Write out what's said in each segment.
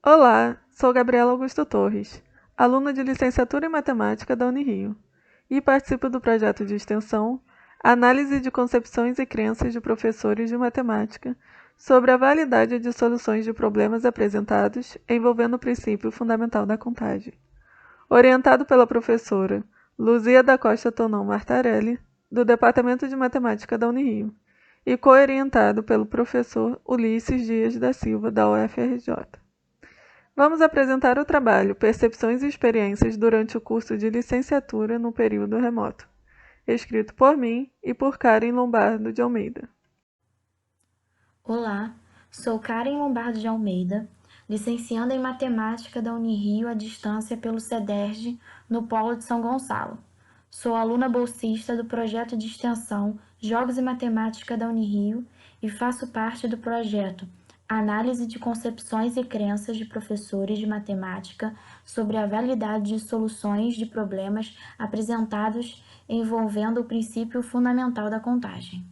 Olá, sou Gabriela Augusto Torres, aluna de licenciatura em Matemática da Unirio, e participo do projeto de extensão Análise de Concepções e Crenças de Professores de Matemática sobre a validade de soluções de problemas apresentados envolvendo o princípio fundamental da contagem, orientado pela professora Luzia da Costa Tonon Martarelli, do Departamento de Matemática da Unirio, e co-orientado pelo professor Ulisses Dias da Silva, da UFRJ. Vamos apresentar o trabalho Percepções e Experiências durante o curso de licenciatura no período remoto, escrito por mim e por Karen Lombardo de Almeida. Olá, sou Karen Lombardo de Almeida, licencianda em Matemática da Unirio à distância pelo CEDERJ, no Polo de São Gonçalo. Sou aluna bolsista do projeto de extensão Jogos e Matemática da Unirio e faço parte do projeto Análise de Concepções e Crenças de Professores de Matemática sobre a validade de soluções de problemas apresentados envolvendo o princípio fundamental da contagem.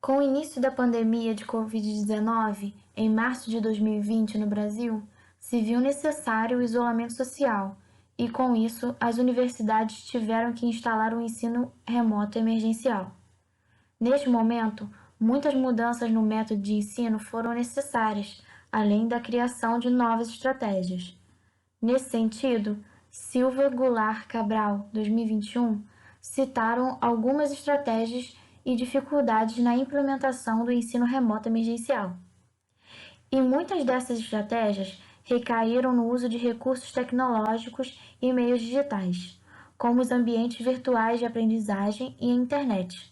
Com o início da pandemia de Covid-19, em março de 2020 no Brasil, se viu necessário o isolamento social e, com isso, as universidades tiveram que instalar o ensino remoto emergencial. Neste momento, muitas mudanças no método de ensino foram necessárias, além da criação de novas estratégias. Nesse sentido, Silva Goulart Cabral, 2021, citaram algumas estratégias e dificuldades na implementação do ensino remoto emergencial. E muitas dessas estratégias recaíram no uso de recursos tecnológicos e meios digitais, como os ambientes virtuais de aprendizagem e a internet.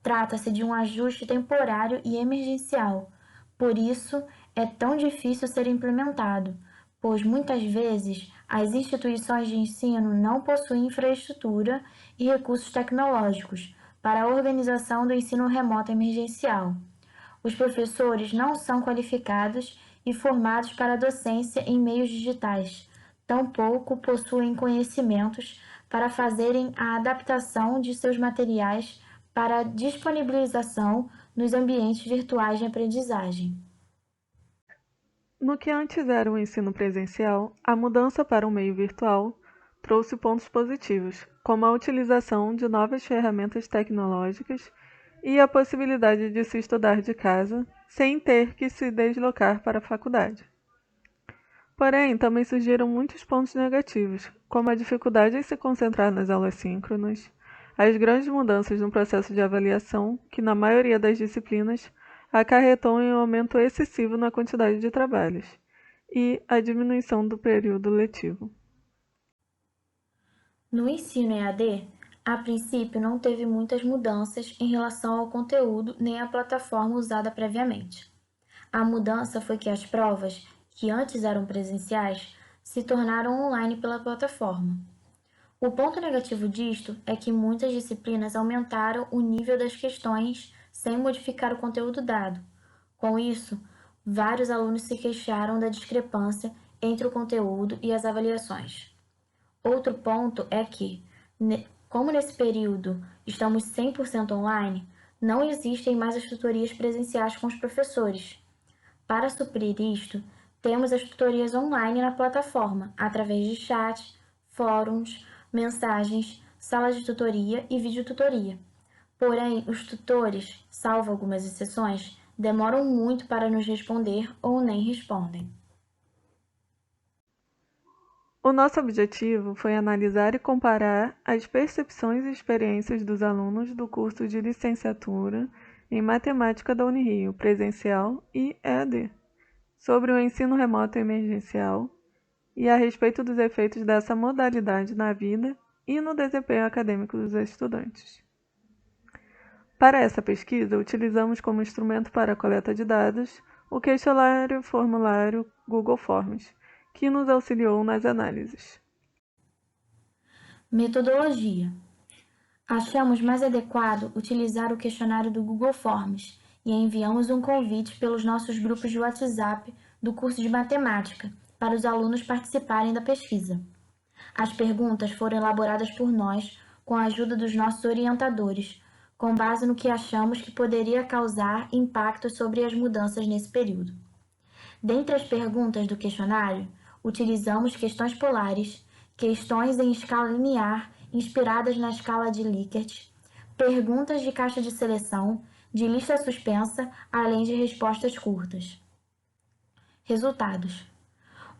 Trata-se de um ajuste temporário e emergencial, por isso é tão difícil ser implementado, pois muitas vezes as instituições de ensino não possuem infraestrutura e recursos tecnológicos para a organização do ensino remoto emergencial. Os professores não são qualificados e formados para a docência em meios digitais, tampouco possuem conhecimentos para fazerem a adaptação de seus materiais para a disponibilização nos ambientes virtuais de aprendizagem. No que antes era o ensino presencial, a mudança para o meio virtual trouxe pontos positivos, como a utilização de novas ferramentas tecnológicas e a possibilidade de se estudar de casa sem ter que se deslocar para a faculdade. Porém, também surgiram muitos pontos negativos, como a dificuldade em se concentrar nas aulas síncronas, as grandes mudanças no processo de avaliação, que na maioria das disciplinas acarretou em um aumento excessivo na quantidade de trabalhos, e a diminuição do período letivo. No ensino EAD, a princípio não teve muitas mudanças em relação ao conteúdo nem à plataforma usada previamente. A mudança foi que as provas, que antes eram presenciais, se tornaram online pela plataforma. O ponto negativo disto é que muitas disciplinas aumentaram o nível das questões sem modificar o conteúdo dado. Com isso, vários alunos se queixaram da discrepância entre o conteúdo e as avaliações. Outro ponto é que, como nesse período estamos 100% online, não existem mais as tutorias presenciais com os professores. Para suprir isto, temos as tutorias online na plataforma, através de chat, fóruns, mensagens, salas de tutoria e videotutoria. Porém, os tutores, salvo algumas exceções, demoram muito para nos responder ou nem respondem. O nosso objetivo foi analisar e comparar as percepções e experiências dos alunos do curso de licenciatura em Matemática da Unirio, presencial e EAD, sobre o ensino remoto emergencial e a respeito dos efeitos dessa modalidade na vida e no desempenho acadêmico dos estudantes. Para essa pesquisa, utilizamos como instrumento para a coleta de dados o questionário-formulário Google Forms, que nos auxiliou nas análises. Metodologia. Achamos mais adequado utilizar o questionário do Google Forms e enviamos um convite pelos nossos grupos de WhatsApp do curso de matemática para os alunos participarem da pesquisa. As perguntas foram elaboradas por nós com a ajuda dos nossos orientadores, com base no que achamos que poderia causar impactos sobre as mudanças nesse período. Dentre as perguntas do questionário, utilizamos questões polares, questões em escala linear inspiradas na escala de Likert, perguntas de caixa de seleção, de lista suspensa, além de respostas curtas. Resultados: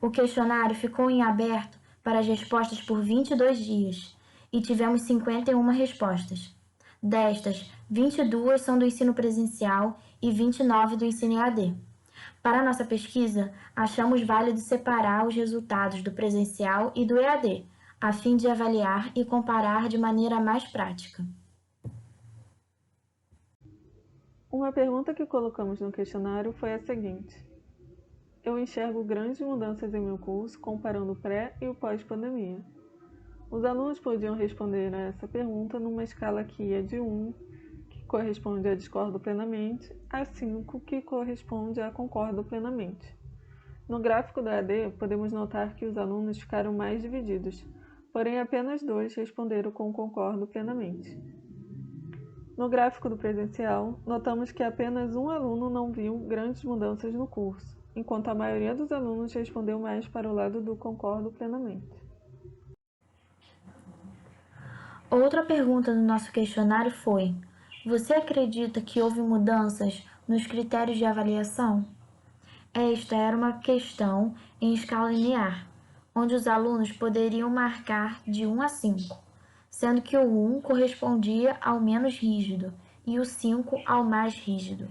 o questionário ficou em aberto para as respostas por 22 dias e tivemos 51 respostas. Destas, 22 são do ensino presencial e 29 do ensino EAD. Para a nossa pesquisa, achamos válido separar os resultados do presencial e do EAD, a fim de avaliar e comparar de maneira mais prática. Uma pergunta que colocamos no questionário foi a seguinte: eu enxergo grandes mudanças em meu curso comparando o pré e o pós-pandemia. Os alunos podiam responder a essa pergunta numa escala que ia de 1, que corresponde a discordo plenamente, a 5, que corresponde a concordo plenamente. No gráfico do EAD, podemos notar que os alunos ficaram mais divididos, porém apenas 2 responderam com concordo plenamente. No gráfico do presencial, notamos que apenas um aluno não viu grandes mudanças no curso, enquanto a maioria dos alunos respondeu mais para o lado do concordo plenamente. Outra pergunta do nosso questionário foi: você acredita que houve mudanças nos critérios de avaliação? Esta era uma questão em escala linear, onde os alunos poderiam marcar de 1 a 5, sendo que o 1 correspondia ao menos rígido e o 5 ao mais rígido.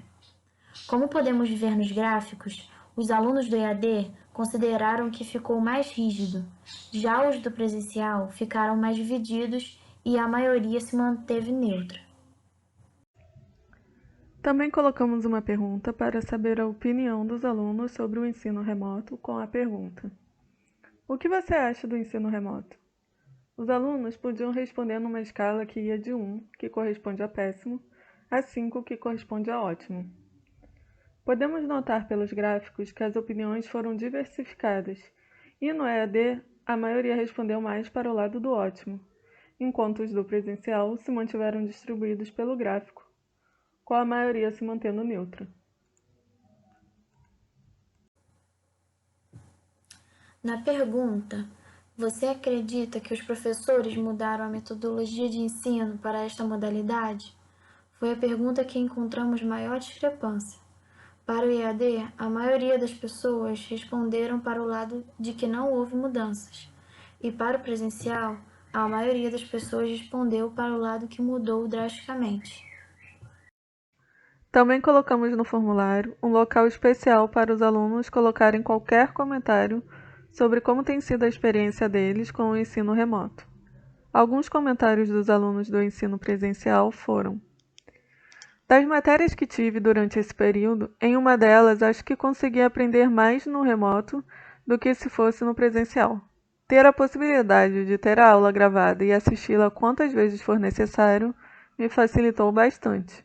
Como podemos ver nos gráficos, os alunos do EAD consideraram que ficou mais rígido, já os do presencial ficaram mais divididos e a maioria se manteve neutra. Também colocamos uma pergunta para saber a opinião dos alunos sobre o ensino remoto com a pergunta: o que você acha do ensino remoto? Os alunos podiam responder numa escala que ia de 1, que corresponde a péssimo, a 5, que corresponde a ótimo. Podemos notar pelos gráficos que as opiniões foram diversificadas, e no EAD a maioria respondeu mais para o lado do ótimo, enquanto os do presencial se mantiveram distribuídos pelo gráfico, com a maioria se mantendo neutra. Na pergunta: você acredita que os professores mudaram a metodologia de ensino para esta modalidade? Foi a pergunta que encontramos maior discrepância. Para o EAD, a maioria das pessoas responderam para o lado de que não houve mudanças. E para o presencial, a maioria das pessoas respondeu para o lado que mudou drasticamente. Também colocamos no formulário um local especial para os alunos colocarem qualquer comentário sobre como tem sido a experiência deles com o ensino remoto. Alguns comentários dos alunos do ensino presencial foram: das matérias que tive durante esse período, em uma delas acho que consegui aprender mais no remoto do que se fosse no presencial. Ter a possibilidade de ter a aula gravada e assisti-la quantas vezes for necessário me facilitou bastante.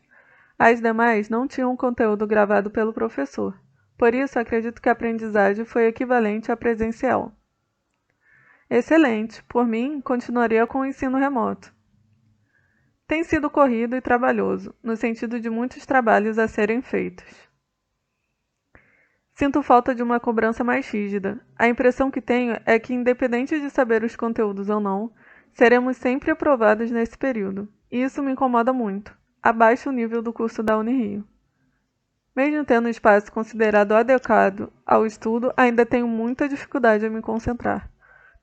As demais não tinham conteúdo gravado pelo professor, por isso acredito que a aprendizagem foi equivalente à presencial. Excelente, por mim, continuaria com o ensino remoto. Tem sido corrido e trabalhoso, no sentido de muitos trabalhos a serem feitos. Sinto falta de uma cobrança mais rígida. A impressão que tenho é que, independente de saber os conteúdos ou não, seremos sempre aprovados nesse período, e isso me incomoda muito. Abaixo o nível do curso da Unirio. Mesmo tendo um espaço considerado adequado ao estudo, ainda tenho muita dificuldade em me concentrar,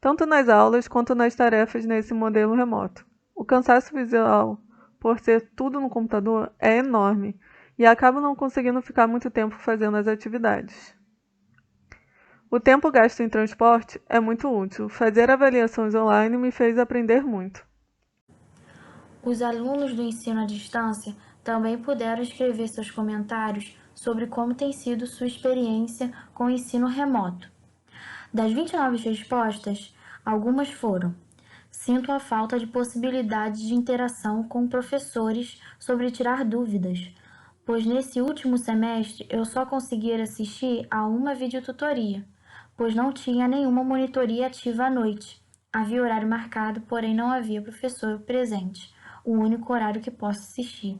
tanto nas aulas quanto nas tarefas nesse modelo remoto. O cansaço visual, por ser tudo no computador, é enorme e acabo não conseguindo ficar muito tempo fazendo as atividades. O tempo gasto em transporte é muito útil. Fazer avaliações online me fez aprender muito. Os alunos do ensino à distância também puderam escrever seus comentários sobre como tem sido sua experiência com o ensino remoto. Das 29 respostas, algumas foram: sinto a falta de possibilidade de interação com professores sobre tirar dúvidas, pois nesse último semestre eu só consegui assistir a uma videotutoria, pois não tinha nenhuma monitoria ativa à noite. Havia horário marcado, porém não havia professor presente. o único horário que posso assistir.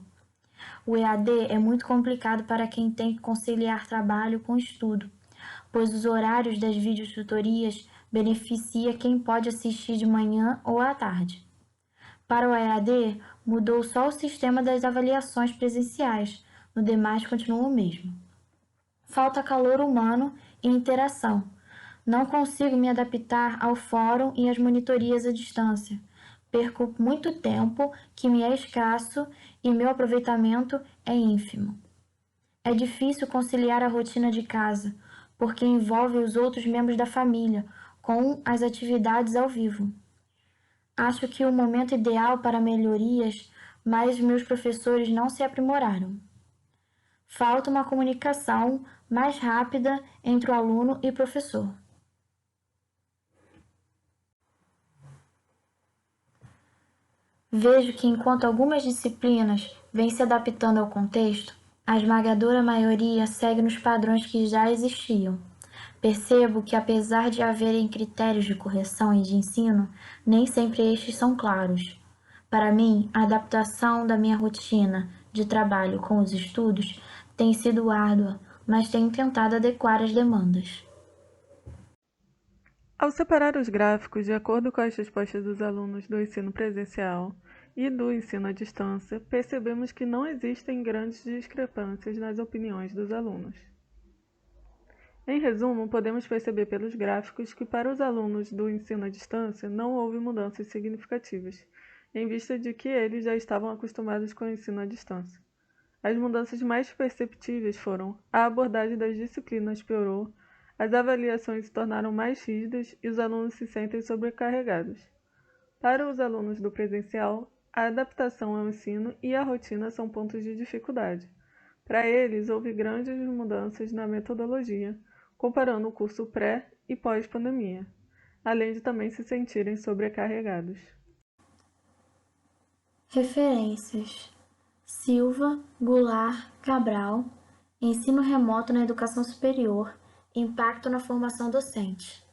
O EAD é muito complicado para quem tem que conciliar trabalho com estudo, pois os horários das videotutorias beneficia quem pode assistir de manhã ou à tarde. Para o EAD, mudou só o sistema das avaliações presenciais, no demais continua o mesmo. Falta calor humano e interação. Não consigo me adaptar ao fórum e às monitorias à distância. Perco muito tempo que me é escasso e meu aproveitamento é ínfimo. É difícil conciliar a rotina de casa, porque envolve os outros membros da família, com as atividades ao vivo. Acho que o momento ideal para melhorias, mas meus professores não se aprimoraram. Falta uma comunicação mais rápida entre o aluno e o professor. Vejo que enquanto algumas disciplinas vêm se adaptando ao contexto, a esmagadora maioria segue nos padrões que já existiam. Percebo que, apesar de haverem critérios de correção e de ensino, nem sempre estes são claros. Para mim, a adaptação da minha rotina de trabalho com os estudos tem sido árdua, mas tenho tentado adequar as demandas. Ao separar os gráficos de acordo com as respostas dos alunos do ensino presencial e do ensino à distância, percebemos que não existem grandes discrepâncias nas opiniões dos alunos. Em resumo, podemos perceber pelos gráficos que para os alunos do ensino à distância não houve mudanças significativas, em vista de que eles já estavam acostumados com o ensino à distância. As mudanças mais perceptíveis foram: a abordagem das disciplinas piorou, as avaliações se tornaram mais rígidas e os alunos se sentem sobrecarregados. Para os alunos do presencial, a adaptação ao ensino e a rotina são pontos de dificuldade. Para eles, houve grandes mudanças na metodologia, comparando o curso pré e pós-pandemia, além de também se sentirem sobrecarregados. Referências: Silva, Goulart, Cabral, Ensino remoto na educação superior, impacto na formação docente.